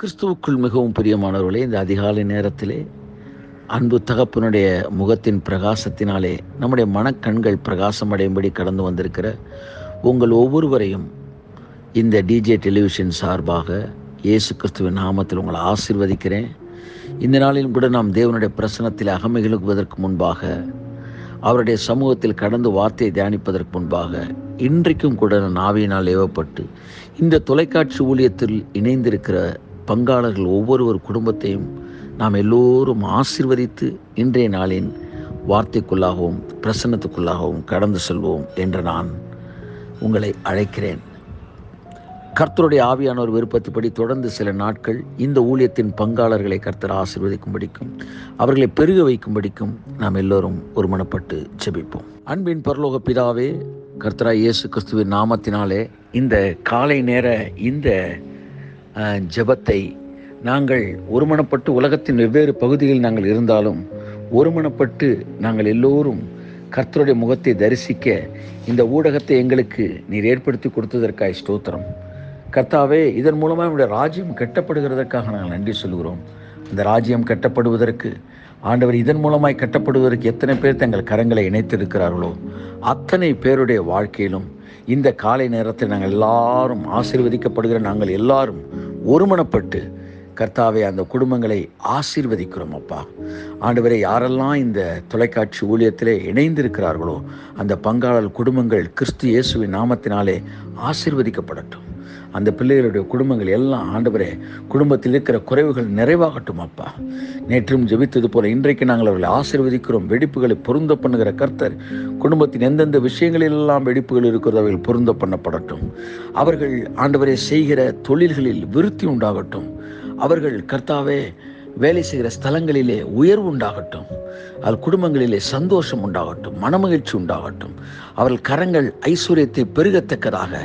கிறிஸ்துவுக்குள் மிகவும் பிரியமானவர்களே, இந்த அதிகாலை நேரத்திலே அன்பு தகப்பனுடைய முகத்தின் பிரகாசத்தினாலே நம்முடைய மனக்கண்கள் பிரகாசம் அடையும்படி கடந்து வந்திருக்கிற உங்கள் ஒவ்வொருவரையும் இந்த டிஜே டெலிவிஷன் சார்பாக இயேசு கிறிஸ்துவின் நாமத்தில் உங்களை ஆசீர்வதிக்கிறேன். இந்த நாளிலும் கூட நாம் தேவனுடைய பிரசன்னத்தில் அகமைகளுக்குவதற்கு முன்பாக, அவருடைய சமூகத்தில் கடந்து வார்த்தையை தியானிப்பதற்கு முன்பாக, இன்றைக்கும் கூட ஆவியினால் ஏவப்பட்டு இந்த தொலைக்காட்சி ஊழியத்தில் இணைந்திருக்கிற பங்காளர்கள் ஒவ்வொரு குடும்பத்தையும் நாம் எல்லோரும் ஆசீர்வதித்து இன்றைய நாளின் வார்த்தைக்குள்ளாகவும் பிரசன்னத்துக்குள்ளாகவும் கடந்து செல்வோம் என்று நான் உங்களை அழைக்கிறேன். கர்த்தருடைய ஆவியானவர் விருப்பத்துப்படி தொடர்ந்து சில நாட்கள் இந்த ஊழியத்தின் பங்காளர்களை கர்த்தர் ஆசீர்வதிக்கும்படிக்கும் அவர்களை பெருக வைக்கும்படிக்கும் நாம் எல்லோரும் ஒருமனப்பட்டு ஜெபிப்போம். அன்பின் பரலோக பிதாவே, கர்த்தராய் இயேசு கிறிஸ்துவின் நாமத்தினாலே இந்த காலை நேர இந்த ஜெபத்தை நாங்கள் ஒருமனப்பட்டு, உலகத்தின் வெவ்வேறு பகுதிகளில் நாங்கள் இருந்தாலும் ஒருமனப்பட்டு நாங்கள் எல்லோரும் கர்த்தருடைய முகத்தை தரிசிக்க இந்த ஊடகத்தை எங்களுக்கு நீர் ஏற்படுத்தி கொடுத்ததற்காக ஸ்தோத்திரம். கர்த்தாவே, இதன் மூலமாக நம்முடைய ராஜ்யம் கட்டப்படுகிறதற்காக நாங்கள் நன்றி சொல்கிறோம். அந்த ராஜ்யம் கட்டப்படுவதற்கு ஆண்டவர், இதன் மூலமாய் கட்டப்படுவதற்கு எத்தனை பேர் தங்கள் கரங்களை இணைத்திருக்கிறார்களோ அத்தனை பேருடைய வாழ்க்கையிலும் இந்த காலை நேரத்தில் நாங்கள் எல்லாரும் ஆசீர்வதிக்கப்படுகிற நாங்கள் எல்லாரும் ஒருமனப்பட்டு கர்த்தாவே அந்த குடும்பங்களை ஆசீர்வதிக்கிறோம். அப்பா ஆண்டவரே, யாரெல்லாம் இந்த தொலைக்காட்சி ஊழியத்திலே இணைந்திருக்கிறார்களோ அந்த பங்காளர் குடும்பங்கள் கிறிஸ்து இயேசுவின் நாமத்தினாலே ஆசீர்வதிக்கப்படட்டும். அந்த பிள்ளைகளுடைய குடும்பங்கள் எல்லாம் ஆண்டவரே, குடும்பத்தில் இருக்கிற குறைவுகள் நிறைவாகட்டும். அப்பா, நேற்றும் ஜெபித்தது போல இன்றைக்கு நாங்கள் அவர்களை ஆசீர்வதிக்கிறோம். வெடிப்புகளை பொருந்த பண்ணுகிற கர்த்தர் குடும்பத்தின் எந்தெந்த விஷயங்களிலெல்லாம் வெடிப்புகள் இருக்கிறது அவைகள் பொருந்த பண்ணப்படட்டும். அவர்கள் ஆண்டவரே செய்கிற தொழில்களில் விருத்தி உண்டாகட்டும். அவர்கள் கர்த்தாவே வேலை செய்கிற ஸ்தலங்களிலே உயர்வு உண்டாகட்டும். அது குடும்பங்களிலே சந்தோஷம் உண்டாகட்டும், மனமகிழ்ச்சி உண்டாகட்டும். அவர்கள் கரங்கள் ஐஸ்வர்யத்தை பெருகத்தக்கதாக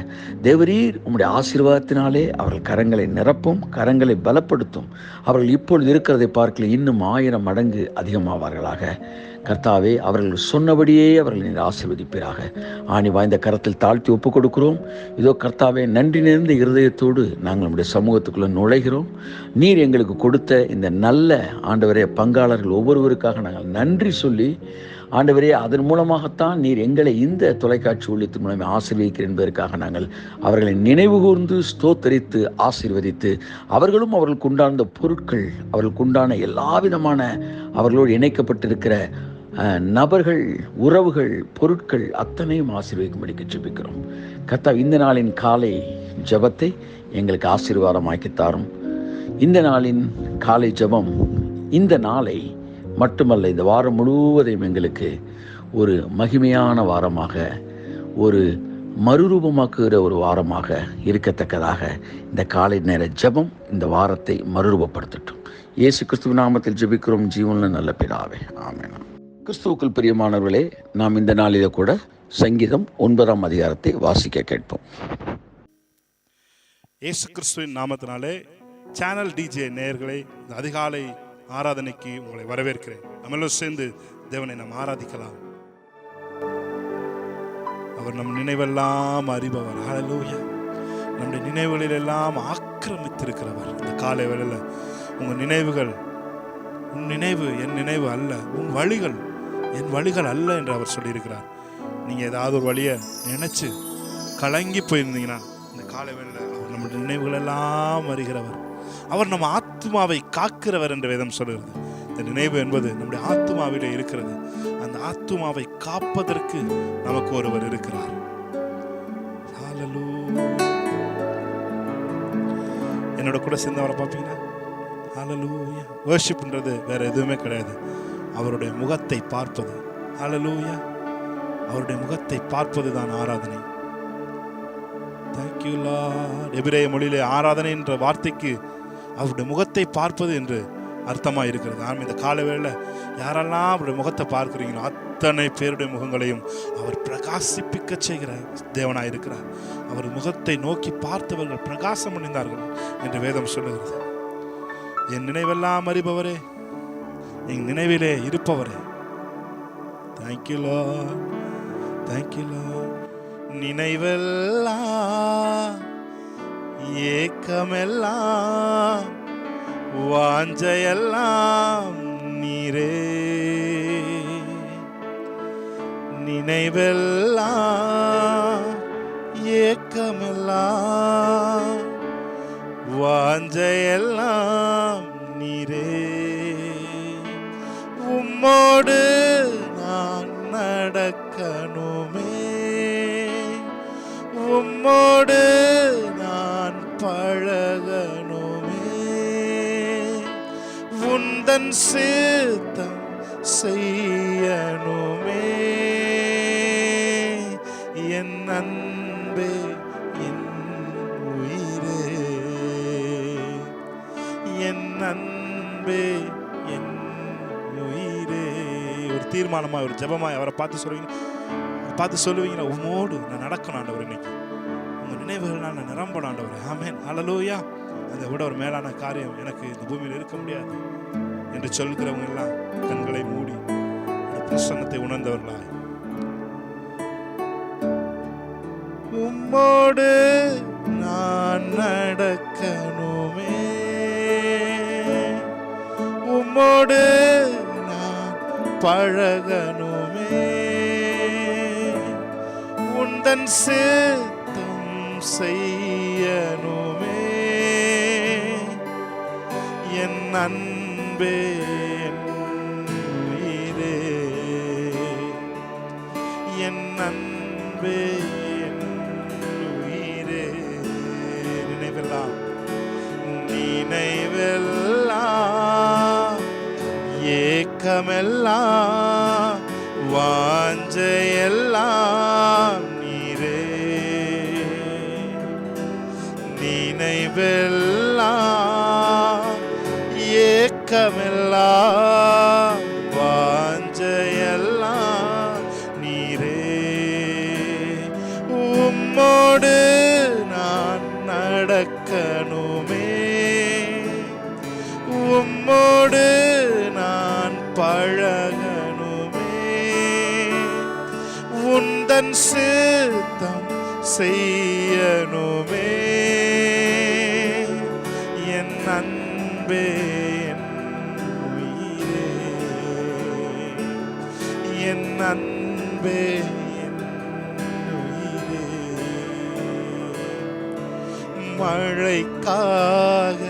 தேவரீர் உம்முடைய ஆசீர்வாதத்தினாலே அவர்கள் கரங்களை நிரப்பும், கரங்களை பலப்படுத்தும். அவர்கள் இப்பொழுது இருக்கிறதை பார்க்கல இன்னும் 1000 மடங்கு அதிகமாவார்களாக. கர்த்தாவே, அவர்கள் சொன்னபடியே அவர்கள் நீர் ஆசீர்வதிப்பீராக. ஆணி வாய்ந்த கரத்தில் தாழ்த்தி ஒப்புக் கொடுக்கிறோம். இதோ கர்த்தாவே, நன்றி நிறைந்த இருதயத்தோடு நாங்கள் நம்முடைய சமூகத்துக்குள்ளே நுழைகிறோம். நீர் எங்களுக்கு கொடுத்த இந்த நல்ல ஆண்டவரே பங்காளர்கள் ஒவ்வொருவருக்காக நாங்கள் நன்றி சொல்லி, ஆண்டவரே, அதன் மூலமாகத்தான் நீர் எங்களை இந்த தொலைக்காட்சி ஊழியத்தின் மூலமே ஆசீர்வதிக்கிறேன் என்பதற்காக நாங்கள் அவர்களை நினைவு கூர்ந்து ஸ்தோத்தரித்து ஆசீர்வதித்து, அவர்களும் அவர்களுக்கு உண்டான பொருட்கள், அவர்களுக்கு உண்டான எல்லா விதமான அவர்களோடு இணைக்கப்பட்டிருக்கிற நபர்கள், உறவுகள், பொருட்கள் அத்தனையும் ஆசீர்வதிக்கும்படிக்கு ஜெபிக்கிறோம். கர்த்தாவே, இந்த நாளின் காலை ஜெபத்தை எங்களுக்கு ஆசீர்வாதமாக்கி தாரும். இந்த நாளின் காலை ஜெபம் இந்த நாளை மட்டுமல்ல, இந்த வாரம் முழுவதையும் எங்களுக்கு ஒரு மகிமையான வாரமாக, ஒரு மறுரூபமாக்குகிற ஒரு வாரமாக இருக்கத்தக்கதாக இந்த காலை நேர ஜெபம் இந்த வாரத்தை மறுரூபப்படுத்தட்டும். இயேசு கிறிஸ்துவின் நாமத்தில் ஜெபிக்கிறோம் ஜீவனுள்ள நல்ல பிதாவே, ஆமென். கிறிஸ்துவுக்குள் பிரியமானவர்களே, நாம் இந்த நாளிலே கூட சங்கீதம் 9ஆம் அதிகாரத்தை வாசிக்க கேட்போம். இயேசு கிறிஸ்துவின் நாமத்தினாலே சேனல் டிஜே நேயர்களை இந்த அதிகாலை ஆராதனைக்கு உங்களை வரவேற்கிறேன். நம்மளும் சேர்ந்து தேவனை நாம் ஆராதிக்கலாம். அவர் நம் நினைவெல்லாம் அறிபவர். ஹல்லேலூயா. நம்முடைய நினைவுகளில் எல்லாம் ஆக்கிரமித்திருக்கிறவர். இந்த காலை வேளையில் உங்கள் நினைவுகள், உன் நினைவு என் நினைவு அல்ல, உன் வழிகள் என் வழிகள் அல்ல என்று அவர் சொல்லியிருக்கிறார். நீங்கள் ஏதாவது ஒரு வழியை நினைச்சு கலங்கி போயிருந்தீங்கன்னா இந்த காலை வேளையில் அவர் நம்முடைய நினைவுகள் எல்லாம் அறிகிறவர். அவர் நம்ம ஆத்மாவை காக்கிறவர் என்று வேதம் சொல்கிறது. இந்த நினைவு என்பது நம்முடைய ஆத்மாவிலே இருக்கிறது. அந்த ஆத்மாவை காப்பதற்கு நமக்கு ஒருவர் இருக்கிறார். என்னோட கூட சேர்ந்து அவரை பார்ப்பீங்கன்னா, ஹல்லேலூயா. வர்ஷிப்ன்றது வேற எதுவுமே கிடையாது, அவருடைய முகத்தை பார்ப்பது. ஹல்லேலூயா. அவருடைய முகத்தை பார்ப்பது தான் ஆராதனை. Thank you Lord. எபிரேய மொழியிலே ஆராதனை என்ற வார்த்தைக்கு அவருடைய முகத்தை பார்ப்பது என்று அர்த்தமாக இருக்கிறது. நாம் இந்த காலவேளை யாரெல்லாம் அவருடைய முகத்தை பார்க்கிறீங்களோ அத்தனை பேருடைய முகங்களையும் அவர் பிரகாசிப்பிக்க செய்கிற தேவனாக இருக்கிறார். அவர் முகத்தை நோக்கி பார்த்தவர்கள் பிரகாசம் அடைந்தார்கள் என்று வேதம் சொல்லுகிறது. என் நினைவெல்லாம் அறிபவரே, என் நினைவிலே இருப்பவரே, தேங்க்யூ லார்ட், தேங்க்யூ லார்ட். நினைவெல்லாம் ஏக்கமெல்லாம் வாஞ்சையெல்லாம் நீரே, நினைவெல்லாம் ஏக்கமெல்லாம் வாஞ்சையெல்லாம் நீரே. உம்மோடு நான் நடக்கணுமே, உம்மோடு நான் பழகணுமே, உந்தன் சித்தம் செய்யணுமே. என் அன்பே என் உயிரே, என் அன்பே என் உயிரே. ஒரு தீர்மானமா, ஒரு ஜெபமாய் அவரை பார்த்து சொல்லுவீங்களா, உம்மோடு நான் நடக்கணும் ஆண்டவர், இன்னைக்கு உங்க நினைவுகள் நான் நிரம்பணும் ஆண்டவர். ஆமென், ஹல்லேலூயா. அதை விட ஒரு மேலான காரியம் எனக்கு இந்த பூமியில் இருக்க முடியாது என்று சொல்கிறவங்க எல்லாம் கண்களை மூடி பிரசன்னத்தை உணர்ந்தவர்களாய், உம்மோடு நான் நடக்கணுமே, உம்மோடு நான் பழகணுமே, உந்தன் சித்தம் செய்யணுமே. என் அன்பே என் உயிரே, என் அன்பே என் உயிரே. நினைவெல்லாம் ஏக்கமெல்லாம் வாஞ்சையெல்லாம் நீரே, நினைவெல்லாம் ஏக்கமெல்லாம் வாஞ்சையெல்லாம் நீரே. உம்மோடு நான் நடக்கணுமே, உம்மோடு நான் பழகணுமே, உந்தன் சித்தம் செய்யணுமே. என் அன்பே என் உயிரே, என் அன்பே என் உயிரே. மழைக்காக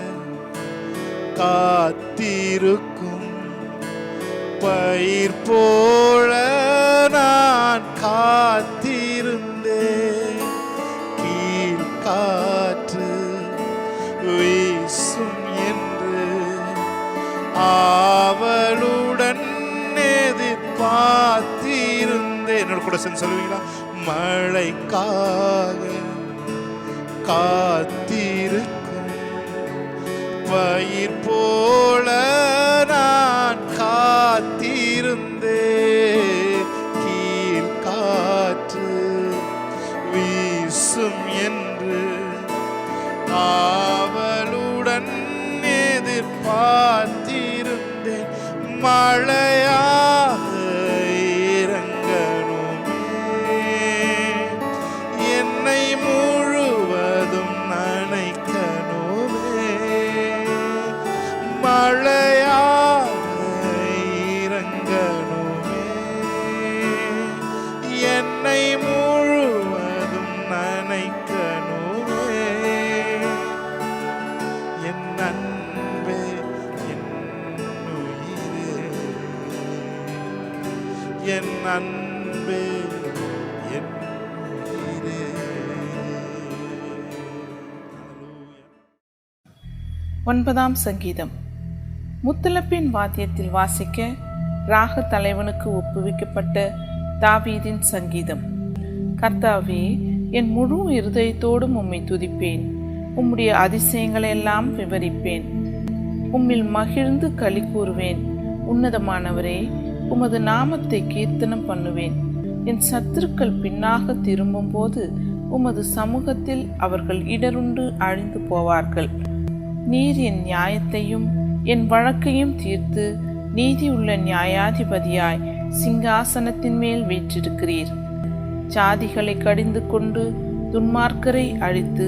காத்திருக்கும் பயிர் போல நான் காத்திருந்தேன். கீழ் காற்று வீசும் என்று ஆவலுடன் எதிர்பார்த்திருந்தேன். என்னோட கூட சேர்ந்து சொல்லுவீங்களா? மழைக்காக காத்திருக்கும் பயிர் போல நான் காத்திருந்தேன். கீழ் காற்று வீசும் என்று ஆவலுடன் எதிர்பார்த்திருந்தேன். மழையாக இறங்கணுமே, என்னை முழுவதும் நனைக்கணுமே. மழையாக இறங்கணுமே, என்னை முழுவதும் நனைக்கணுமே. என் அன்பே என் உயிரே, என் அன்பே என் உயிரே. ஒன்பதாம் சங்கீதம். முத்தலப்பின் வாத்தியத்தில் வாசிக்க ராக தலைவனுக்கு ஒப்புவிக்கப்பட்ட தாவீதின் சங்கீதம். கர்த்தாவே, என் முழு இருதயத்தோடும் உம்மை துதிப்பேன், உம்முடைய அதிசயங்களை எல்லாம் விவரிப்பேன். உம்மில் மகிழ்ந்து களி கூறுவேன். உன்னதமானவரே, உமது நாமத்தை கீர்த்தனம் பண்ணுவேன். என் சத்துருக்கள் பின்னாக திரும்பும் போது உமது சமூகத்தில் அவர்கள் இடருண்டு அழிந்து போவார்கள். நீர் என் நியாயத்தையும் என் வழக்கையும் தீர்த்து நீதியுள்ள நியாயாதிபதியாய் சிங்காசனத்தின் மேல் வீற்றிருக்கிறீர். ஜாதிகளை கடிந்து கொண்டு துன்மார்க்கரை அழித்து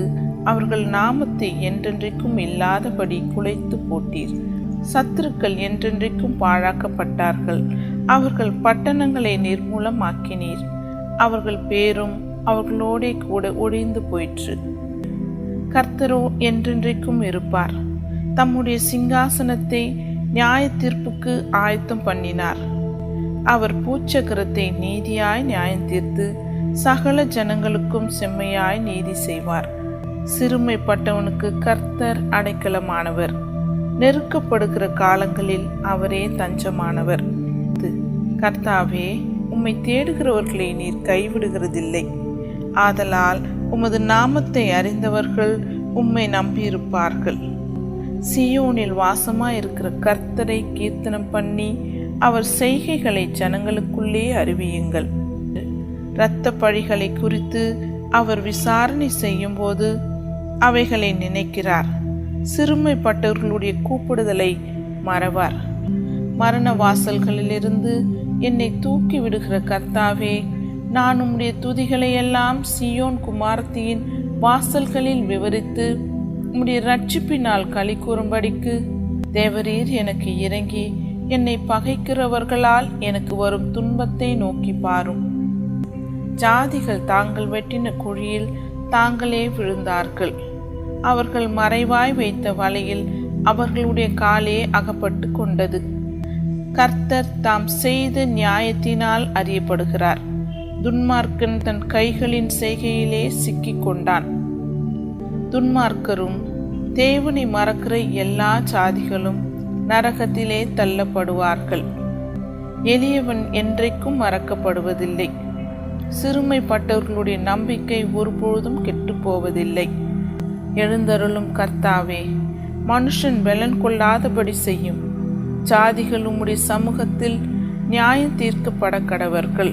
அவர்கள் நாமத்தை என்றென்றைக்கும் இல்லாதபடி குலைத்து போட்டீர். சத்துருக்கள் என்றென்றைக்கும் பாழாக்கப்பட்டார்கள். அவர்கள் பட்டணங்களை நிர்மூலமாக்கினீர். அவர்கள் பேரும் அவர்களோடே கூட ஒழிந்து போயிற்று. கர்த்தரோ என்றென்றைக்கும் இருப்பார். தம்முடைய சிங்காசனத்தை நியாய தீர்ப்புக்கு ஆயத்தம் பண்ணினார். அவர் பூச்சக்கரத்தை நீதியாய் நியாயம் தீர்த்து சகல ஜனங்களுக்கும் செம்மையாய் நீதி செய்வார். சிறுமைப்பட்டவனுக்கு கர்த்தர் அடைக்கலமானவர். நெருக்கப்படுகிற காலங்களில் அவரே தஞ்சமானவர். கர்த்தாவே, உம்மை தேடுகிறவர்களை நீர் கைவிடுகிறதில்லை. ஆதலால் உமது நாமத்தை அறிந்தவர்கள் உம்மை நம்பியிருப்பார்கள். சீயோனில் வாசமாயிருக்கிற கர்த்தரை கீர்த்தனம் பண்ணி அவர் செய்கைகளை ஜனங்களுக்குள்ளே அறிவியுங்கள். இரத்த பழிகளை குறித்து அவர் விசாரணை செய்யும் போது அவைகளை நினைக்கிறார். சிறுமைப்பட்டவர்களுடைய கூப்பிடுதலை மறவார். மரண வாசல்களிலிருந்து என்னை தூக்கி விடுகிற கர்த்தாவே, நான் உம்முடைய துதிகளை எல்லாம் சீயோன் குமாரத்தியின் வாசல்களில் விவரித்து உம்முடைய ரட்சிப்பினால் களி கூறும்படிக்கு தேவரீர் எனக்கு இறங்கி என்னை பகைக்கிறவர்களால் எனக்கு வரும் துன்பத்தை நோக்கி பாரும். ஜாதிகள் தாங்கள் வெட்டின குழியில் தாங்களே விழுந்தார்கள். அவர்கள் மறைவாய் வைத்த வலையில் அவர்களுடைய காலே அகப்பட்டு கொண்டது. கர்த்தர் தாம் செய்த நியாயத்தினால் அறியப்படுகிறார். துன்மார்க்கன் தன் கைகளின் செய்கையிலே சிக்கிக் கொண்டான். துன்மார்க்கரும் தேவனை மறக்கிற எல்லா ஜாதிகளும் நரகத்திலே தள்ளப்படுவார்கள். எளியவன் என்றைக்கும் மறக்கப்படுவதில்லை. சிறுமைப்பட்டவர்களுடைய நம்பிக்கை ஒருபொழுதும் கெட்டு போவதில்லை. எழுந்தருளும் கர்த்தாவே, மனுஷன் பலன் கொள்ளாதபடி செய்யும். ஜாதிகள் உம்முடைய சமூகத்தில் நியாயம் தீர்க்கப்பட கடவர்கள்.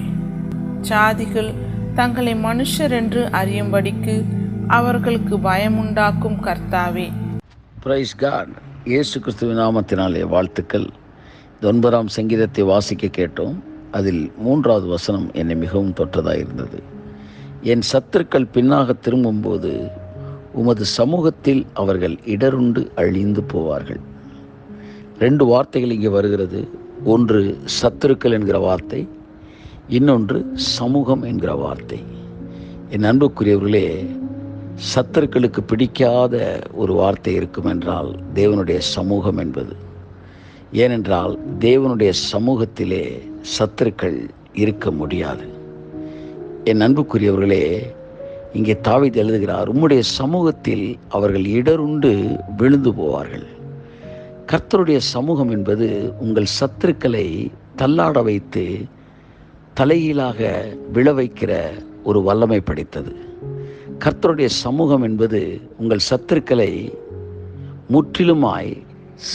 ஜாதிகள் தங்களை மனுஷர் என்று அறியும்படிக்கு அவர்களுக்கு பயமுண்டாக்கும் கர்த்தாவே. Praise God. இயேசு கிறிஸ்துவின் நாமத்தினாலே வாழ்த்துக்கள். 9ஆம் சங்கீதத்தை வாசிக்க கேட்டோம். அதில் 3வது வசனம் என்னை மிகவும் தொற்றதாக இருந்தது. என் சத்துருக்கள் பின்னாக திரும்பும்போது உமது சமூகத்தில் அவர்கள் இடருண்டு அழிந்து போவார்கள். 2 வார்த்தைகள் இங்கே வருகிறது. ஒன்று சத்துருக்கள் என்கிற வார்த்தை, இன்னொன்று சமூகம் என்கிற வார்த்தை. என் அன்புக்குரியவர்களே, சத்துருக்களுக்கு பிடிக்காத ஒரு வார்த்தை இருக்கும் என்றால் தேவனுடைய சமூகம் என்பது. ஏனென்றால் தேவனுடைய சமூகத்திலே சத்துருக்கள் இருக்க முடியாது. என் அன்புக்குரியவர்களே, இங்கே தாவீது எழுதுகிறார், உம்முடைய சமூகத்தில் அவர்கள் இடருண்டு விழுந்து போவார்கள். கர்த்தருடைய சமூகம் என்பது உங்கள் சத்துருக்களை தள்ளாட வைத்து தலைகீழாக விழ வைக்கிற ஒரு வல்லமை படைத்தது. கர்த்தருடைய சமூகம் என்பது உங்கள் சத்துருக்களை முற்றிலுமாய்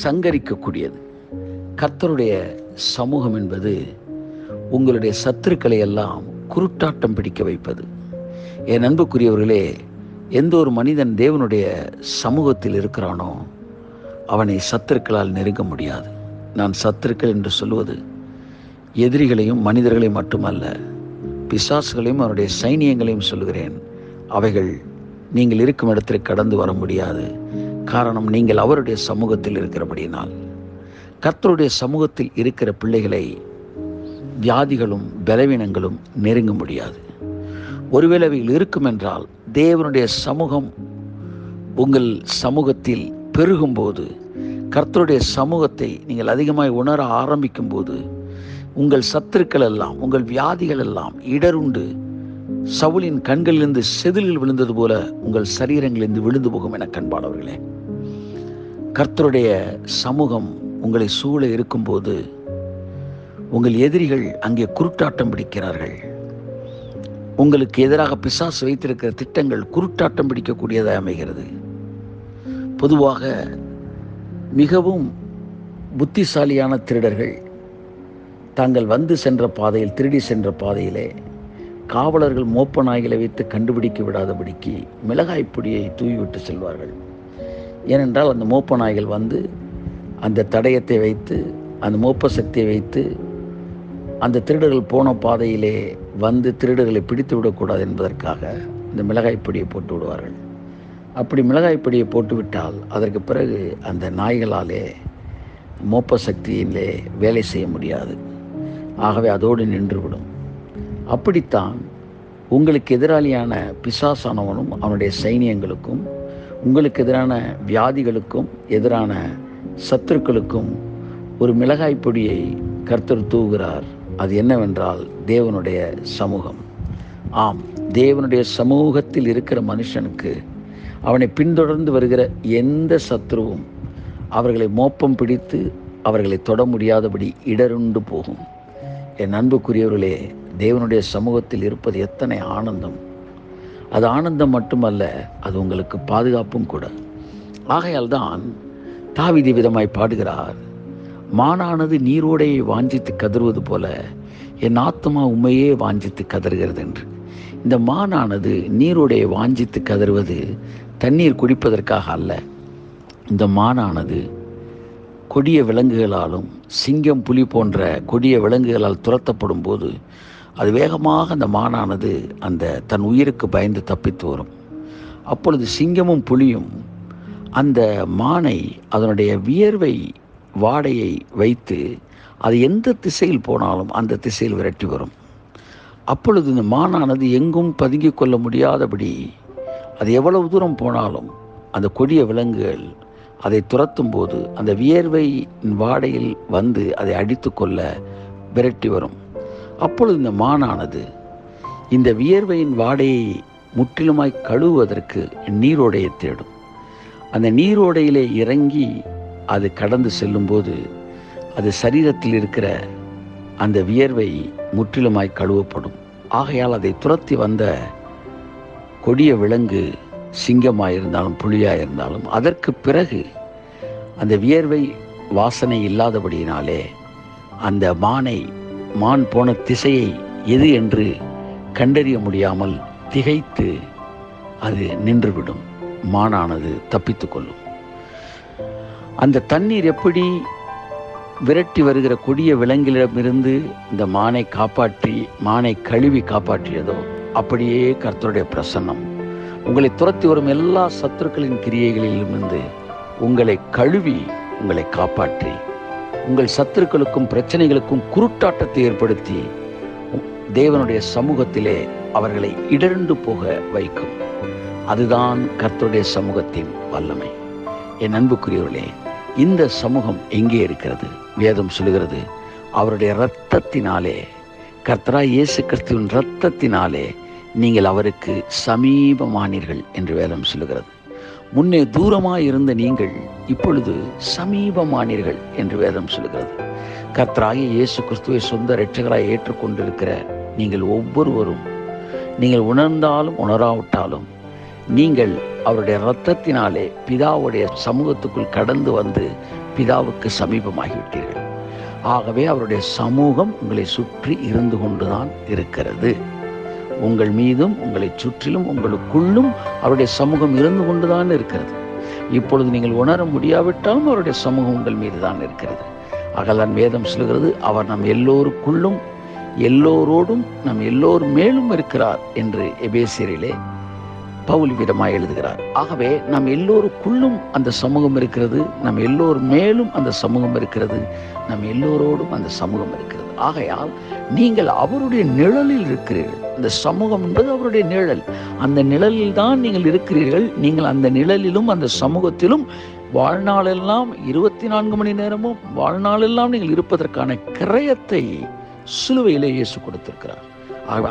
சங்கரிக்கக்கூடியது. கர்த்தருடைய சமூகம் என்பது உங்களுடைய சத்துருக்களை எல்லாம் குருட்டாட்டம் பிடிக்க வைப்பது. என் அன்புக்குரியவர்களே, எந்த ஒரு மனிதன் தேவனுடைய சமூகத்தில் இருக்கிறானோ அவனை சத்துருக்களால் நெருங்க முடியாது. நான் சத்துருக்கள் என்று சொல்வது எதிரிகளையும் மனிதர்களையும் மட்டுமல்ல, பிசாசுகளையும் அவருடைய சைனியங்களையும் சொல்கிறேன். அவைகள் நீங்கள் இருக்கும் இடத்திற்கு கடந்து வர முடியாது. காரணம், நீங்கள் அவருடைய சமூகத்தில் இருக்கிறபடியினால். கர்த்தருடைய சமூகத்தில் இருக்கிற பிள்ளைகளை வியாதிகளும் பலவீனங்களும் நெருங்க முடியாது. ஒருவேளை அவைகள் இருக்கும் என்றால் தேவனுடைய சமூகம் உங்கள் சமூகத்தில் பெருகும்போது, கர்த்தருடைய சமூகத்தை நீங்கள் அதிகமாய் உணர ஆரம்பிக்கும் போது உங்கள் சத்துருக்கள் எல்லாம், உங்கள் வியாதிகள் எல்லாம் இடருண்டு சவுலின் கண்களிலிருந்து செதில்கள் விழுந்தது போல உங்கள் சரீரங்களிலிருந்து விழுந்து போகும். என கண்பானவர்களே, கர்த்தருடைய சமூகம் உங்களை சூழ இருக்கும்போது உங்கள் எதிரிகள் அங்கே குருட்டாட்டம் பிடிக்கிறார்கள். உங்களுக்கு எதிராக பிசாசு வைத்திருக்கிற திட்டங்கள் குருட்டாட்டம் பிடிக்கக்கூடியதாக அமைகிறது. பொதுவாக மிகவும் புத்திசாலியான திருடர்கள் தாங்கள் வந்து சென்ற பாதையில், திருடி சென்ற பாதையிலே காவலர்கள் மோப்ப நாய்களை வைத்து கண்டுபிடிக்க விடாதபடிக்கு மிளகாய் பொடியை தூவிவிட்டு செல்வார்கள். ஏனென்றால் அந்த மோப்ப நாய்கள் வந்து அந்த தடயத்தை வைத்து, அந்த மோப்ப சக்தியை வைத்து அந்த திருடர்கள் போன பாதையிலே வந்து திருடர்களை பிடித்து விடக்கூடாது என்பதற்காக இந்த மிளகாய் பொடியை போட்டு விடுவார்கள். அப்படி மிளகாய் பொடியை போட்டுவிட்டால் அதற்கு பிறகு அந்த நாய்களாலே மோப்ப சக்தியிலே வேலை செய்ய முடியாது. ஆகவே அதோடு நின்றுவிடும். அப்படித்தான் உங்களுக்கு எதிராளியான பிசாசானவனும் அவனுடைய சைனியங்களுக்கும் உங்களுக்கு எதிரான வியாதிகளுக்கும் எதிரான சத்துருக்களுக்கும் ஒரு மிளகாய் பொடியை கர்த்தர் தூவுகிறார். அது என்னவென்றால் தேவனுடைய சமூகம். ஆம், தேவனுடைய சமூகத்தில் இருக்கிற மனுஷனுக்கு அவனை பின்தொடர்ந்து வருகிற எந்த சத்ருவும் அவர்களை மோப்பம் பிடித்து அவர்களை தொட முடியாதபடி இடருண்டு போகும். என் அன்புக்குரியவர்களே, தேவனுடைய சமூகத்தில் இருப்பது எத்தனை ஆனந்தம்! அது ஆனந்தம் மட்டுமல்ல, அது உங்களுக்கு பாதுகாப்பும் கூட. ஆகையால் தான் தாவீது விதமாய் பாடுகிறார், மானானது நீரோடையை வாஞ்சித்து கதறுவது போல என் ஆத்மா உண்மையே வாஞ்சித்து கதறுகிறது என்று. இந்த மானானது நீரோடையை வாஞ்சித்து கதறுவது தண்ணீர் குடிப்பதற்காக அல்ல. இந்த மானானது கொடிய விலங்குகளாலும் சிங்கம் புலி போன்ற கொடிய விலங்குகளால் துரத்தப்படும் போது அது வேகமாக அந்த மானானது அந்த தன் உயிருக்கு பயந்து தப்பித்து வரும். அப்பொழுது சிங்கமும் புலியும் அந்த மானை அதனுடைய வியர்வை வாடையை வைத்து அது எந்த திசையில் போனாலும் அந்த திசையில் விரட்டி வரும். அப்பொழுது இந்த மானானது எங்கும் பதுங்கிக் கொள்ள முடியாதபடி அது எவ்வளவு தூரம் போனாலும் அந்த கொடிய விலங்குகள் அதை துரத்தும் போது அந்த வியர்வை வாடையில் வந்து அதை அடித்து கொள்ள விரட்டி வரும். அப்பொழுது இந்த மானானது இந்த வியர்வையின் வாடையை முற்றிலுமாய் கழுவுவதற்கு நீரோடையை தேடும். அந்த நீரோடையிலே இறங்கி அது கடந்து செல்லும்போது அது சரீரத்தில் இருக்கிற அந்த வியர்வை முற்றிலுமாய் கழுவப்படும். ஆகையால் அதை துரத்தி வந்த கொடிய விலங்கு சிங்கமாயிருந்தாலும் புலியாயிருந்தாலும் அதற்கு பிறகு அந்த வியர்வை வாசனை இல்லாதபடியினாலே அந்த மான் போன திசையை எது என்று கண்டறிய முடியாமல் திகைத்து அது நின்றுவிடும். மானானது தப்பித்து கொள்ளும். அந்த தண்ணீர் எப்படி விரட்டி வருகிற கொடிய விலங்கிலிடமிருந்து இந்த மானை கழுவி காப்பாற்றியதோ அப்படியே கர்த்தருடைய பிரசன்னம் உங்களை துரத்தி வரும் எல்லா சத்துருக்களின் கிரியைகளிலிருந்து உங்களை கழுவி உங்களை காப்பாற்றி உங்கள் சத்துருக்களுக்கும் பிரச்சனைகளுக்கும் குருட்டாட்டத்தை ஏற்படுத்தி தேவனுடைய சமூகத்திலே அவர்களை இடர்ந்து போக வைக்கும். அதுதான் கர்த்தருடைய சமூகத்தின் வல்லமை. என் அன்புக்குரியவர்களே, இந்த சமூகம் எங்கே இருக்கிறது? வேதம் சொல்லுகிறது, அவருடைய இரத்தத்தினாலே, கர்த்தராகிய இயேசு கிறிஸ்துவின் இரத்தத்தினாலே நீங்கள் அவருக்கு சமீபமானீர்கள் என்று வேதம் சொல்லுகிறது. முன்னே தூரமாய் இருந்த நீங்கள் இப்பொழுது சமீபமானீர்கள் என்று வேதம் சொல்லுகிறது. கர்த்தராகிய இயேசு கிறிஸ்துவை சொந்த இரட்சகராய் ஏற்றுக்கொண்டிருக்கிற நீங்கள் ஒவ்வொருவரும், நீங்கள் உணர்ந்தாலும் உணராவிட்டாலும், நீங்கள் அவருடைய இரத்தத்தினாலே பிதாவுடைய சமூகத்துக்குள் கடந்து வந்து பிதாவுக்கு சமீபமாகிவிட்டீர்கள். ஆகவே அவருடைய சமூகம் உங்களை சுற்றி இருந்து கொண்டுதான் இருக்கிறது. உங்கள் மீதும் உங்களை சுற்றிலும் உங்களுக்குள்ளும் அவருடைய சமூகம் இருந்து கொண்டுதான் இருக்கிறது. இப்பொழுது நீங்கள் உணர முடியாவிட்டாலும் அவருடைய சமூகம் உங்கள் மீது தான் இருக்கிறது. ஆகலான் வேதம் சொல்கிறது, அவர் நம் எல்லோருக்குள்ளும் எல்லோரோடும் நம் எல்லோர் மேலும் இருக்கிறார் என்று எபேசியரிலே பவுல் விதமாய் எழுதுகிறார். ஆகவே நம் எல்லோருக்குள்ளும் அந்த சமூகம் இருக்கிறது, நம் எல்லோர் மேலும் அந்த சமூகம் இருக்கிறது, நம் எல்லோரோடும் அந்த சமூகம் இருக்கிறது. ஆகையால் நீங்கள் அவருடைய நிழலில் இருக்கிறீர்கள். இந்த சமூகம் என்பது அவருடைய நிழல். அந்த நிழலில் தான் நீங்கள் இருக்கிறீர்கள். நீங்கள் அந்த நிழலிலும் அந்த சமூகத்திலும் வாழ்நாளெல்லாம் 24 மணி நேரமும் வாழ்நாளெல்லாம் நீங்கள் இருப்பதற்கான கிரயத்தை சிலுவையிலே இயேசு கொடுத்திருக்கிறார்.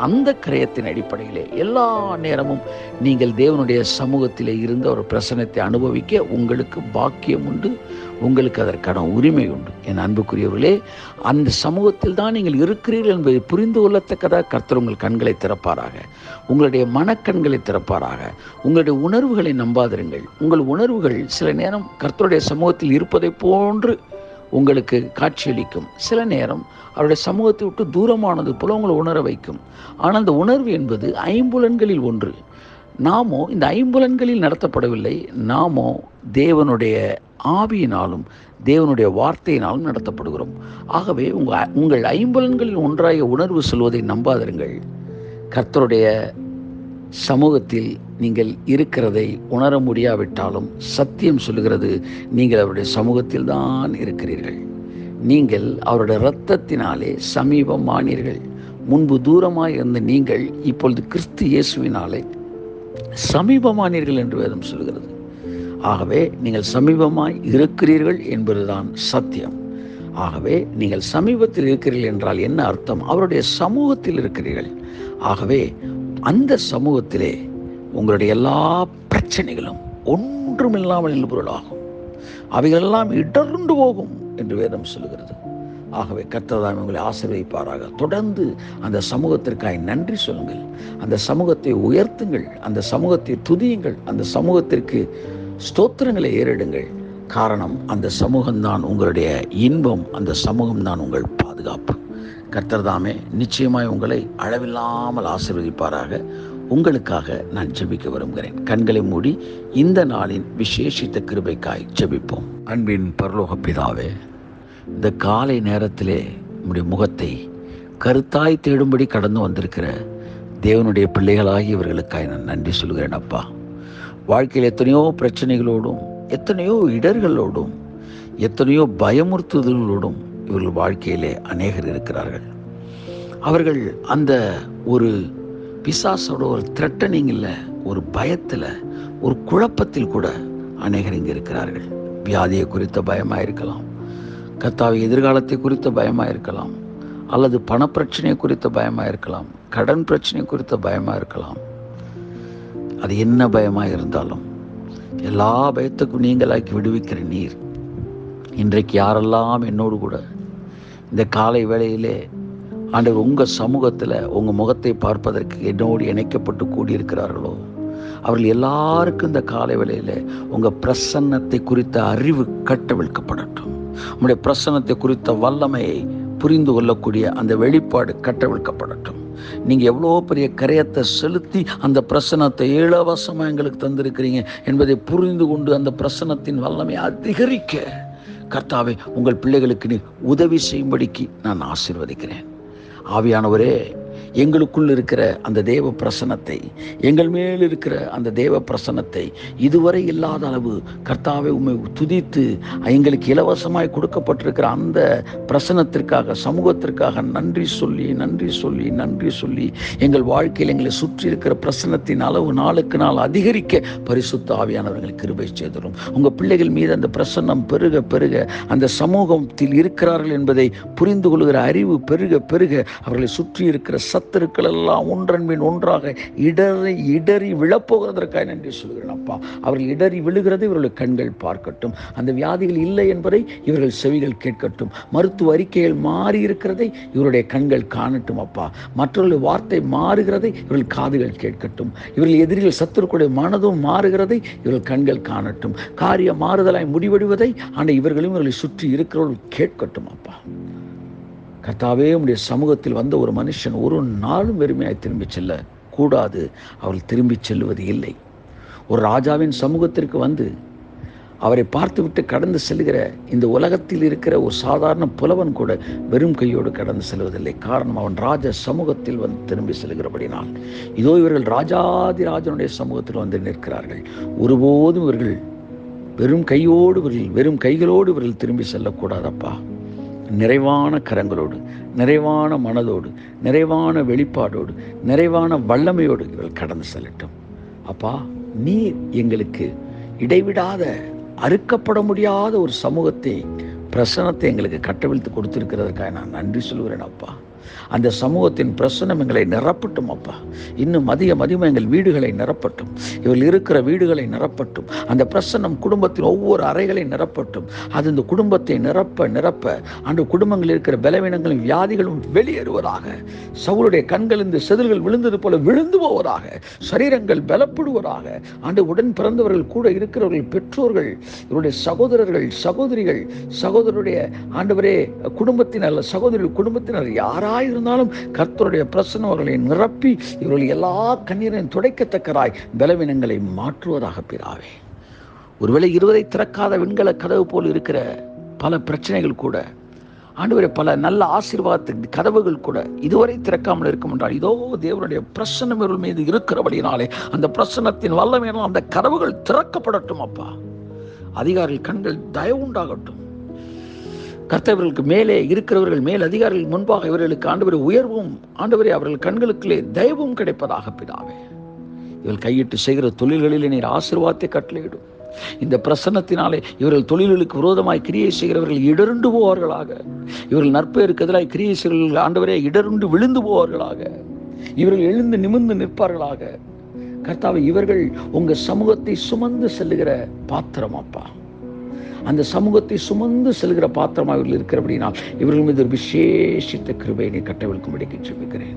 அந்த கிரயத்தின் அடிப்படையிலே எல்லா நேரமும் நீங்கள் தேவனுடைய சமூகத்திலே இருந்து ஒரு பிரசன்னத்தை அனுபவிக்க உங்களுக்கு பாக்கியம் உண்டு, உங்களுக்கு அதற்கான உரிமை உண்டு. என் அன்புக்குரியவர்களே, அந்த சமூகத்தில் தான் நீங்கள் இருக்கிறீர்கள் என்பதை புரிந்து கொள்ளத்தக்கதாக கர்த்தர் உங்கள் கண்களை திறப்பாராக, உங்களுடைய மனக்கண்களை திறப்பாராக. உங்களுடைய உணர்வுகளை நம்பாதிருங்கள். உங்கள் உணர்வுகள் சில நேரம் கர்த்தருடைய சமூகத்தில் இருப்பதை போன்று உங்களுக்கு காட்சியளிக்கும். சில நேரம் அவருடைய சமூகத்தை விட்டு தூரமானது போல உங்களை உணர வைக்கும். ஆனால் அந்த உணர்வு என்பது ஐம்புலன்களில் ஒன்று. நாமோ இந்த ஐம்புலன்களில் நடத்தப்படவில்லை. நாமோ தேவனுடைய ஆவியினாலும் தேவனுடைய வார்த்தையினாலும் நடத்தப்படுகிறோம். ஆகவே உங்கள் ஐம்புலன்களில் ஒன்றாய உணர்வு சொல்வதை நம்பாதிருங்கள். கர்த்தருடைய சமூகத்தில் நீங்கள் இருக்கிறதை உணர முடியாவிட்டாலும் சத்தியம் சொல்லுகிறது, நீங்கள் அவருடைய சமூகத்தில் தான் இருக்கிறீர்கள். நீங்கள் அவருடைய இரத்தத்தினாலே சமீபமானீர்கள். முன்பு தூரமாய் இருந்த நீங்கள் இப்பொழுது கிறிஸ்து இயேசுவினாலே சமீபமானீர்கள் என்று வேதம் சொல்கிறது. ஆகவே நீங்கள் சமீபமாய் இருக்கிறீர்கள் என்பதுதான் சத்தியம். ஆகவே நீங்கள் சமீபத்தில் இருக்கிறீர்கள் என்றால் என்ன அர்த்தம்? அவருடைய சமூகத்தில் இருக்கிறீர்கள். ஆகவே அந்த சமூகத்திலே உங்களுடைய எல்லா பிரச்சனைகளும் ஒன்றுமில்லாமல் நிலுபொருளாகும். அவைகளெல்லாம் இடர்ந்து போகும் என்று வேதம் சொல்கிறது. ஆகவே கர்த்தர் உங்களை ஆசீர்வதிப்பாராக. தொடர்ந்து அந்த சமூகத்திற்காய் நன்றி சொல்லுங்கள். அந்த சமூகத்தை உயர்த்துங்கள். அந்த சமூகத்தை துதியுங்கள். அந்த சமூகத்திற்கு ஸ்தோத்திரங்களை ஏறிடுங்கள். காரணம், அந்த சமூகம்தான் உங்களுடைய இன்பம். அந்த சமூகம்தான் உங்கள் பாதுகாப்பு. கர்த்தர் தாமே நிச்சயமாய் உங்களை அளவில்லாமல் ஆசீர்வதிப்பாராக. உங்களுக்காக நான் ஜெபிக்க விரும்புகிறேன். கண்களை மூடி இந்த நாளின் விசேஷித்த கிருபைக்காய் ஜெபிப்போம். அன்பின் பரலோக பிதாவே, இந்த காலை நேரத்திலே உம்முடைய முகத்தை கருத்தாய் தேடும்படி கடந்து வந்திருக்கிற தேவனுடைய பிள்ளைகளாகி இவர்களுக்காய் நான் நன்றி சொல்கிறேன். அப்பா, வாழ்க்கையில் எத்தனையோ பிரச்சனைகளோடும், எத்தனையோ இடர்களோடும், எத்தனையோ பயமுறுத்துதல்களோடும் இவர்கள் வாழ்க்கையிலே அநேகர் இருக்கிறார்கள். அவர்கள் அந்த ஒரு பிசாசோட ஒரு த்ரெட்டனிங்கில், ஒரு பயத்தில், ஒரு குழப்பத்தில் கூட அநேகர் இங்கே இருக்கிறார்கள். வியாதியை குறித்த பயமாக இருக்கலாம், கர்த்தாவை எதிர்காலத்தை குறித்த பயமாக இருக்கலாம், அல்லது பணப்பிரச்சனை குறித்த பயமாக இருக்கலாம், கடன் பிரச்சனை குறித்த பயமாக இருக்கலாம். அது என்ன பயமாக இருந்தாலும் எல்லா பயத்துக்கும் நீங்களாக்கி விடுவிக்கிற நீர், இன்றைக்கு யாரெல்லாம் என்னோடு கூட இந்த காலை வேளையிலே ஆண்டவர் உங்கள் சமூகத்தில் உங்கள் முகத்தை பார்ப்பதற்கு என்னோடு இணைக்கப்பட்டு கூடியிருக்கிறார்களோ, அவர்கள் எல்லாருக்கும் இந்த காலை வேளையில் உங்கள் பிரசன்னத்தை குறித்த அறிவு கட்டவிழ்க்கப்படட்டும். உங்களுடைய பிரசன்னத்தை குறித்த வல்லமையை புரிந்து கொள்ளக்கூடிய அந்த வெளிப்பாடு கட்டவிழ்க்கப்படட்டும். நீங்கள் எவ்வளோ பெரிய கரையத்தை செலுத்தி அந்த பிரசன்னத்தை இலவசமாக எங்களுக்கு தந்திருக்கிறீங்க என்பதை புரிந்து கொண்டு அந்த பிரசன்னத்தின் வல்லமை அதிகரிக்க கர்த்தாவே உங்கள் பிள்ளைகளுக்கு நீ உதவி செய்யும்படிக்கு நான் ஆசீர்வதிக்கிறேன். ஆவியானவரே, எங்களுக்குள் இருக்கிற அந்த தேவ பிரசன்னத்தை, எங்கள் மேல் இருக்கிற அந்த தேவ பிரசன்னத்தை இதுவரை இல்லாத அளவு கர்த்தாவே உம்மை துதித்து எங்களுக்கு இலவசமாய் கொடுக்கப்பட்டிருக்கிற அந்த பிரசன்னத்திற்காக, சமூகத்திற்காக நன்றி சொல்லி நன்றி சொல்லி நன்றி சொல்லி எங்கள் வாழ்க்கையில் எங்களை சுற்றி இருக்கிற பிரசன்னத்தின் அளவு நாளுக்கு நாள் அதிகரிக்க பரிசுத்த ஆவியானவர்களுக்கு கிருபை செய்தரும். உங்கள் பிள்ளைகள் மீது அந்த பிரசன்னம் பெருக பெருக அந்த சமூகத்தில் இருக்கிறார்கள் என்பதை புரிந்து கொள்கிற அறிவு பெருக பெருக அவர்களை சுற்றி இருக்கிற சத்துருக்கள் எல்லாம் ஒன்றன் பின் ஒன்றாக இடறி விழப்போகிறதற்காக நன்றி சொல்கிறேன். அப்பா, அவர்கள் இடறி விழுகிறது இவர்களுடைய கண்கள் பார்க்கட்டும். அந்த வியாதிகள் இல்லை என்பதை இவர்கள் செவிகள் கேட்கட்டும். மருத்துவ அறிக்கைகள் மாறி இருக்கிறதை இவருடைய கண்கள் காணட்டும். அப்பா, மற்றவர்களுடைய வார்த்தை மாறுகிறதை இவர்கள் காதுகள் கேட்கட்டும். இவர்கள் எதிரிகள் சத்துருக்களுடைய மனதும் மாறுகிறதை இவர்கள் கண்கள் காணட்டும். காரிய மாறுதலாய் முடிவெடுவதை ஆண்ட இவர்களும் இவர்களை சுற்றி இருக்கிறவர்கள் கேட்கட்டும். அப்பா கர்த்தாவே, உம்முடைய சமூகத்தில் வந்த ஒரு மனுஷன் ஒரு நாளும் வெறுமையாய் திரும்பி செல்ல கூடாது. அவர்கள் திரும்பி செல்வது இல்லை. ஒரு ராஜாவின் சமூகத்திற்கு வந்து அவரை பார்த்துவிட்டு கடந்து செல்கிற இந்த உலகத்தில் இருக்கிற ஒரு சாதாரண புலவன் கூட வெறும் கையோடு கடந்து செல்வதில்லை. காரணம், அவன் ராஜ சமூகத்தில் வந்து திரும்பி செல்கிறபடினால். இதோ இவர்கள் ராஜாதி ராஜனுடைய சமூகத்தில் வந்து நிற்கிறார்கள். ஒருபோதும் இவர்கள் வெறும் கைகளோடு இவர்கள் திரும்பி செல்லக்கூடாதப்பா. நிறைவான கரங்களோடு, நிறைவான மனதோடு, நிறைவான வெளிப்பாடோடு, நிறைவான வல்லமையோடு இவர்கள் கடந்து செல்லட்டும். அப்பா, நீர் எங்களுக்கு இடைவிடாத அறுக்கப்பட முடியாத ஒரு சமூகத்தை, பிரசனத்தை எங்களுக்கு கட்டவிழ்த்து கொடுத்திருக்கிறதுக்காக நான் நன்றி சொல்கிறேன். அப்பா, அந்த சமூகத்தின் பிரசனம் எங்களை நிரப்பட்டும். அப்பா, இன்னும் அதிகமாக எங்கள் வீடுகளை நிரப்பட்டும். இவர்கள் இருக்கிற வீடுகளை நிரப்பட்டும். அந்த பிரசனம் குடும்பத்தின் ஒவ்வொரு அறைகளை நிரப்பட்டும். அது இந்த குடும்பத்தை நிரப்ப அந்த குடும்பங்களில் இருக்கிற பலவீனங்களும் வியாதிகளும் வெளியேறுவதாக. சவுளுடைய கண்கள் இந்த செதில்கள் விழுந்தது போல விழுந்து போவதாக. சரீரங்கள் பலப்படுவதாக. ஆண்டு உடன் பிறந்தவர்கள் கூட இருக்கிறவர்கள், பெற்றோர்கள், இவருடைய சகோதரர்கள், சகோதரிகள், சகோதரருடைய ஆண்டவரே குடும்பத்தினர், சகோதரிகள் குடும்பத்தினர் யாராயிருந்தாலும் கர்த்தருடைய பிரசன்னம் அவர்களை நிரப்பி இவர்கள் எல்லா கண்ணீரையும் துடைக்கத்தக்கராய் பலவீனங்களை மாற்றுவதாக பிதாவே. ஒருவேளை 20 திறக்காத வெண்கல கதவு போல் இருக்கிற பல பிரச்சனைகள் கூட ஆண்டவரே, பல நல்ல ஆசீர்வாதத்துக்கு கதவுகள் கூட இதுவரை திறக்காமல் இருக்கும் என்றால், இதோ தேவனுடைய பிரசன்னம் இவர்கள் மீது இருக்கிறபடினாலே அந்த பிரசன்னத்தின் வல்லமையினால் அந்த கதவுகள் திறக்கப்படட்டும் அப்பா. அதிகாரிகள் கண்கள் தயவுண்டாகட்டும். கர்த்தவர்களுக்கு மேலே இருக்கிறவர்கள் மேல் அதிகாரிகள் முன்பாக இவர்களுக்கு ஆண்டவரே உயர்வும், ஆண்டவரே அவர்கள் கண்களுக்குள்ளே தயவும் கிடைப்பதாக பிதாவே. இவர்கள் கையிட்டு செய்கிற தொழில்களிலே நீர் ஆசீர்வாதத்தை கட்டளையிடும். இந்த பிரசன்னத்தினாலே இவர்கள் தொழில்களுக்கு விரோதமாய் கிரியை செய்கிறவர்கள் இடருண்டு போவார்களாக. இவர்கள் நற்பெயருக்கு எதிராக கிரியை செய்கிறவர்கள் ஆண்டவரே இடருண்டு விழுந்து போவார்களாக. இவர்கள் எழுந்து நிமிர்ந்து நிற்பார்களாக. கர்த்தாவே, இவர்கள் உங்க சமூகத்தை சுமந்து செல்லுகிற பாத்திரம் அப்பா. அந்த சமூகத்தை சுமந்து செல்கிற பாத்திரமாக இவர்கள் இருக்கிறபடினால் இவர்கள் மீது ஒரு விசேஷித்த கிருபையை நீ கட்டவிழ்க்கும்படிக்கு ஜெபிக்கிறேன்.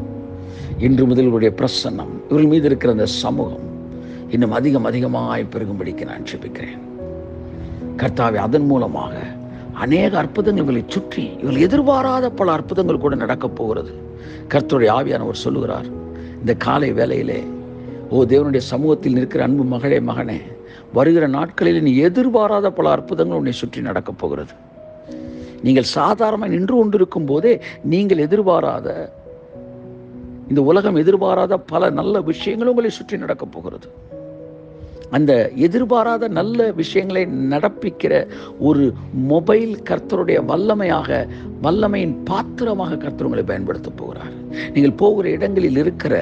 இன்று முதல் இவருடைய பிரசன்னம் இவர்கள் மீது இருக்கிற அந்த சமூகம் இன்னும் அதிகமாய் பெருகும்படிக்கு நான் ஜெபிக்கிறேன். கர்த்தாவே, அதன் மூலமாக அநேக அற்புதங்கள் இவர்களை சுற்றி இவர்கள் எதிர்பாராத பல அற்புதங்கள் கூட நடக்கப் போகிறது. கர்த்தருடைய ஆவியானவர் சொல்லுகிறார், இந்த காலை வேளையிலே, ஓ தேவனுடைய சமூகத்தில் நிற்கிற அன்பு மகளே, மகனே, வருகிற நாட்களில் நீ எதிர்பாராத பல அற்புதங்கள் உன்னை சுற்றி நடக்கப் போகிறது. நீங்கள் சாதாரணமாக நின்று கொண்டிருக்கும் போதே நீங்கள் எதிர்பாராத, இந்த உலகம் எதிர்பாராத பல நல்ல விஷயங்களும் உங்களை சுற்றி நடக்கப் போகிறது. அந்த எதிர்பாராத நல்ல விஷயங்களை நடப்பிக்கிற ஒரு மொபைல் கர்த்தருடைய வல்லமையின் பாத்திரமாக கர்த்தர் உங்களை பயன்படுத்த போகிறார். நீங்கள் போகிற இடங்களில் இருக்கிற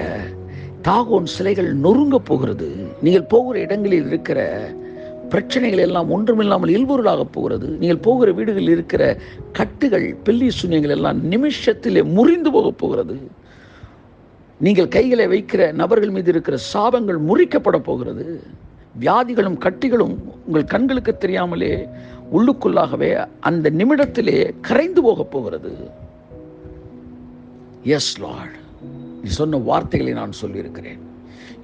தாகோன் சிலைகள் நொறுங்க போகிறது. நீங்கள் போகிற இடங்களில் இருக்கிற பிரச்சனைகள் எல்லாம் ஒன்றுமில்லாமல் இல்பொருளாக போகிறது. நீங்கள் போகிற வீடுகளில் இருக்கிற கட்டுகள், பில்லி சூன்யங்கள் எல்லாம் நிமிஷத்திலே முறிந்து போக போகிறது. நீங்கள் கைகளை வைக்கிற நபர்கள் மீது இருக்கிற சாபங்கள் முறிக்கப்பட போகிறது. வியாதிகளும் கட்டிகளும் உங்கள் கண்களுக்கு தெரியாமலே உள்ளுக்குள்ளாகவே அந்த நிமிடத்திலே கரைந்து போக போகிறது. எஸ் லார்ட், நீ சொன்ன வார்த்தைகளை நான் சொல்லியிருக்கிறேன்.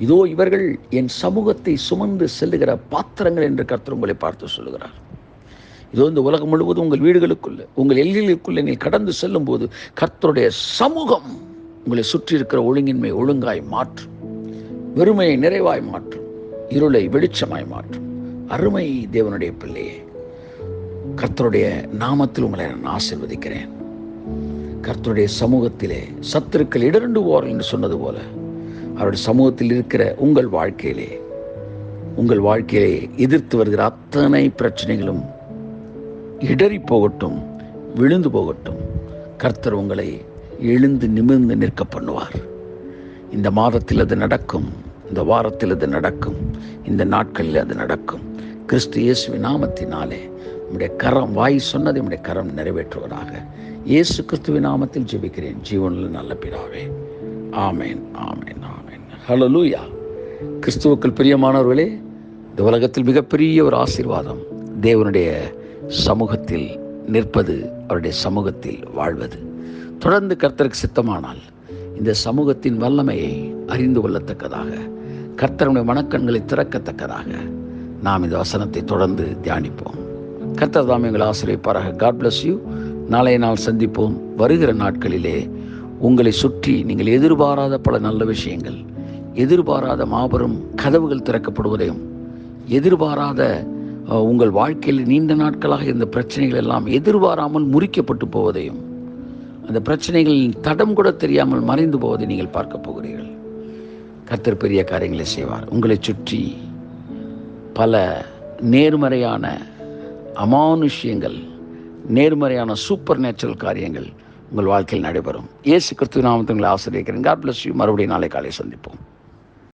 இதோ இவர்கள் என் சமூகத்தை சுமந்து செல்லுகிற பாத்திரங்கள் என்று கர்த்தர் உங்களை பார்த்து சொல்லுகிறார். இதோ இந்த உலகம் முழுவதும் உங்கள் வீடுகளுக்குள்ள, உங்கள் எல்லைகளுக்குள்ளே நீ கடந்து செல்லும் போது கர்த்தருடைய சமூகம் உங்களை சுற்றி இருக்கிற ஒழுங்கின்மை ஒழுங்காய் மாற்றும், வெறுமையை நிறைவாய் மாற்றும், இருளை வெளிச்சமாய் மாற்றும். அருமை தேவனுடைய பிள்ளையே, கர்த்தருடைய நாமத்தில் உங்களை நான் ஆசீர்வதிக்கிறேன். கர்த்தருடைய சமூகத்திலே சத்துருக்கள் இடர்ந்து போவார்கள் என்று சொன்னது போல அவருடைய சமூகத்தில் இருக்கிற உங்கள் வாழ்க்கையிலே எதிர்த்து வருகிற அத்தனை பிரச்சனைகளும் இடறி போகட்டும், விழுந்து போகட்டும். கர்த்தர் உங்களை எழுந்து நிமிர்ந்து நிற்க பண்ணுவார். இந்த மாதத்தில் அது நடக்கும், இந்த வாரத்தில் அது நடக்கும், இந்த நாட்களில் அது நடக்கும். கிறிஸ்து இயேசுவின் நாமத்தினாலே உம்முடைய கரம், வாய் சொன்னதை உம்முடைய கரம் நிறைவேற்றுவதாக. இயேசு கிறிஸ்துவின் நாமத்தில் ஜெபிக்கிறேன் ஜீவனுள்ள நல்ல பிதாவே. ஆமேன், ஆமேன், ஆமேன். ஹல்லேலூயா. கிறிஸ்துவுக்குள் பிரியமானவர்களே, இந்த உலகத்தில் மிகப்பெரிய ஒரு ஆசீர்வாதம் தேவனுடைய சமூகத்தில் நிற்பது, அவருடைய சமூகத்தில் வாழ்வது. தொடர்ந்து கர்த்தருக்கு சித்தமானால் இந்த சமூகத்தின் வல்லமையை அறிந்து கொள்ளத்தக்கதாக, கர்த்தருடைய மனக்கண்களை திறக்கத்தக்கதாக நாம் இந்த வசனத்தை தொடர்ந்து தியானிப்போம். கர்த்தர் தாம் எங்களை ஆசீர்வதிப்பாராக. God bless you. நாளைய நாள் சந்திப்போம். வருகிற நாட்களிலே உங்களை சுற்றி நீங்கள் எதிர்பாராத பல நல்ல விஷயங்கள், எதிர்பாராத மாபெரும் கதவுகள் திறக்கப்படுவதையும், எதிர்பாராத உங்கள் வாழ்க்கையில் நீண்ட நாட்களாக இருந்த பிரச்சனைகள் எல்லாம் எதிர்பாராமல் முறிக்கப்பட்டு போவதையும், அந்த பிரச்சனைகளின் தடம் கூட தெரியாமல் மறைந்து போவதை நீங்கள் பார்க்க போகிறீர்கள். கர்த்தர் பெரிய காரியங்களை செய்வார். உங்களை சுற்றி பல நேர்மறையான அமானுஷ்யங்கள், நேர்மறையான சூப்பர் நேச்சுரல் காரியங்கள் உங்கள் வாழ்க்கையில் நடைபெறும். இயேசு கிறிஸ்துவின் நாமத்தில் உங்களை ஆசீர்வதிக்கிறேன். God bless you. மறுபடியும் நாளை காலை சந்திப்போம்.